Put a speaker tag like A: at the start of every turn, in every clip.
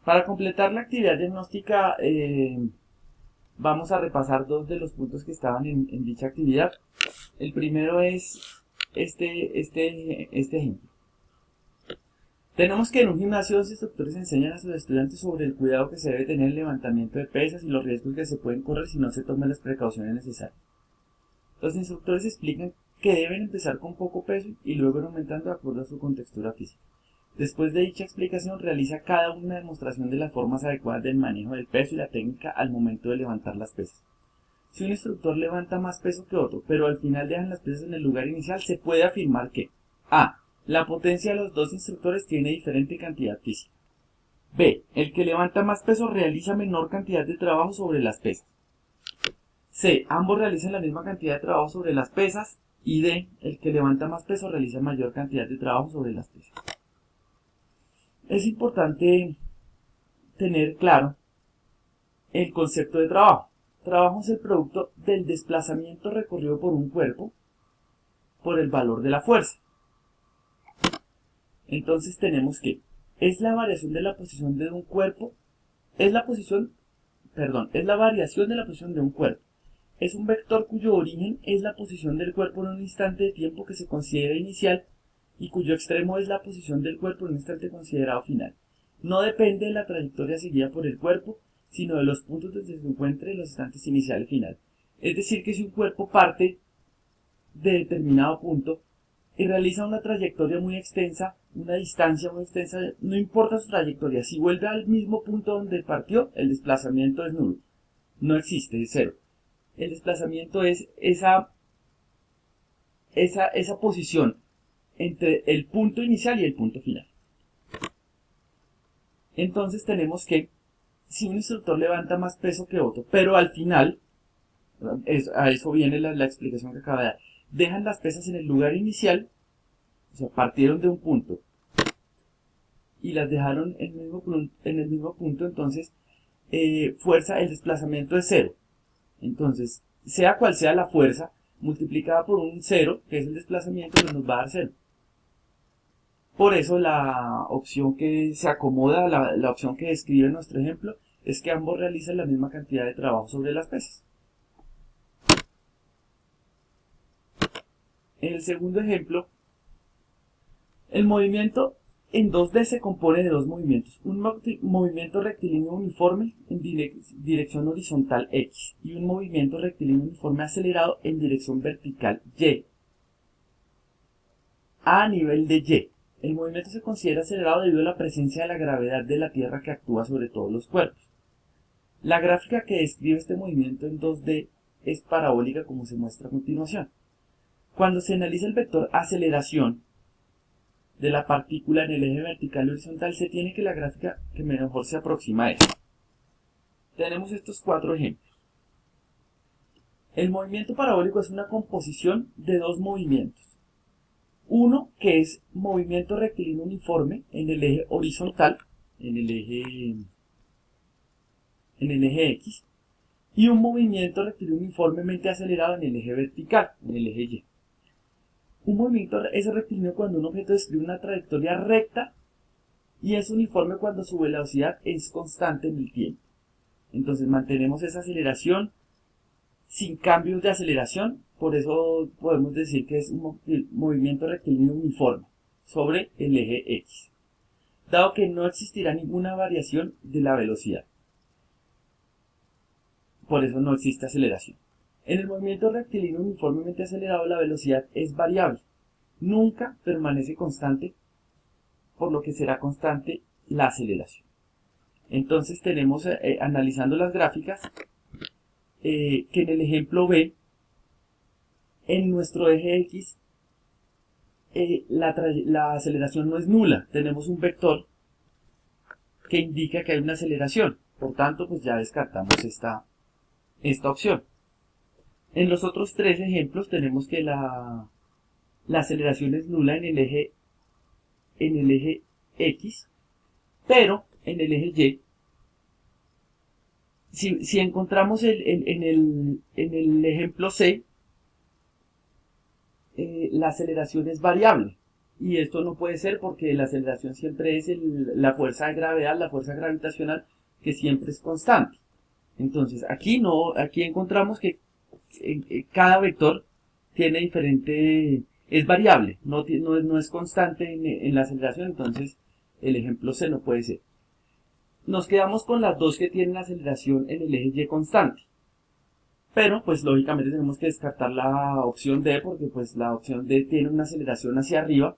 A: Para completar la actividad diagnóstica, vamos a repasar dos de los puntos que estaban en dicha actividad. El primero es este ejemplo. Tenemos que en un gimnasio los instructores enseñan a sus estudiantes sobre el cuidado que se debe tener en el levantamiento de pesas y los riesgos que se pueden correr si no se toman las precauciones necesarias. Los instructores explican que deben empezar con poco peso y luego ir aumentando de acuerdo a su contextura física. Después de dicha explicación, realiza cada una demostración de las formas adecuadas del manejo del peso y la técnica al momento de levantar las pesas. Si un instructor levanta más peso que otro, pero al final dejan las pesas en el lugar inicial, se puede afirmar que A. La potencia de los dos instructores tiene diferente cantidad física. B. El que levanta más peso realiza menor cantidad de trabajo sobre las pesas. C. Ambos realizan la misma cantidad de trabajo sobre las pesas. Y D. El que levanta más peso realiza mayor cantidad de trabajo sobre las pesas. Es importante tener claro el concepto de trabajo. Trabajo es el producto del desplazamiento recorrido por un cuerpo por el valor de la fuerza. Entonces tenemos que es la variación de la posición de un cuerpo, es la variación de la posición de un cuerpo. Es un vector cuyo origen es la posición del cuerpo en un instante de tiempo que se considera inicial y cuyo extremo es la posición del cuerpo en un instante considerado final. No depende de la trayectoria seguida por el cuerpo, sino de los puntos donde se encuentre en los instantes inicial y final. Es decir, que si un cuerpo parte de determinado punto y realiza una trayectoria muy extensa, una distancia muy extensa, no importa su trayectoria, si vuelve al mismo punto donde partió, el desplazamiento es nulo. No existe, es cero. El desplazamiento es esa posición entre el punto inicial y el punto final. Entonces tenemos que, si un instructor levanta más peso que otro, pero al final, a eso viene la explicación que acaba de dar, dejan las pesas en el lugar inicial, o sea, partieron de un punto y las dejaron en el mismo punto, entonces fuerza, el desplazamiento es cero. Entonces, sea cual sea la fuerza, multiplicada por un cero, que es el desplazamiento, pues nos va a dar cero. Por eso la opción que se acomoda, la opción que describe nuestro ejemplo, es que ambos realizan la misma cantidad de trabajo sobre las pesas. En el segundo ejemplo, el movimiento en 2D se compone de dos movimientos. Un movimiento rectilíneo uniforme en dirección horizontal X y un movimiento rectilíneo uniforme acelerado en dirección vertical Y a nivel de Y. El movimiento se considera acelerado debido a la presencia de la gravedad de la Tierra que actúa sobre todos los cuerpos. La gráfica que describe este movimiento en 2D es parabólica como se muestra a continuación. Cuando se analiza el vector aceleración de la partícula en el eje vertical y horizontal, se tiene que la gráfica que mejor se aproxima a esto. Tenemos estos cuatro ejemplos. El movimiento parabólico es una composición de dos movimientos. Uno que es movimiento rectilíneo uniforme en el eje horizontal, en el eje X, y un movimiento rectilíneo uniformemente acelerado en el eje vertical, en el eje Y. Un movimiento es rectilíneo cuando un objeto describe una trayectoria recta y es uniforme cuando su velocidad es constante en el tiempo. Entonces mantenemos esa aceleración sin cambios de aceleración, por eso podemos decir que es un movimiento rectilíneo uniforme sobre el eje X, dado que no existirá ninguna variación de la velocidad. Por eso no existe aceleración. En el movimiento rectilíneo uniformemente acelerado la velocidad es variable, nunca permanece constante, por lo que será constante la aceleración. Entonces tenemos, analizando las gráficas, que en el ejemplo B, en nuestro eje X, la aceleración no es nula. Tenemos un vector que indica que hay una aceleración. Por tanto, pues ya descartamos esta opción. En los otros tres ejemplos tenemos que la aceleración es nula en el eje X, pero en el eje Y, si encontramos en el ejemplo C, la aceleración es variable y esto no puede ser porque la aceleración siempre es la fuerza de gravedad, la fuerza gravitacional, que siempre es constante. Entonces, aquí no, aquí encontramos que cada vector tiene diferente, es variable, no es constante en la aceleración, entonces el ejemplo C no puede ser. Nos quedamos con las dos que tienen aceleración en el eje Y constante. Pero, pues lógicamente tenemos que descartar la opción D porque pues la opción D tiene una aceleración hacia arriba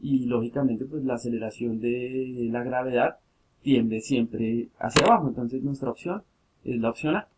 A: y lógicamente pues la aceleración de la gravedad tiende siempre hacia abajo. Entonces nuestra opción es la opción A.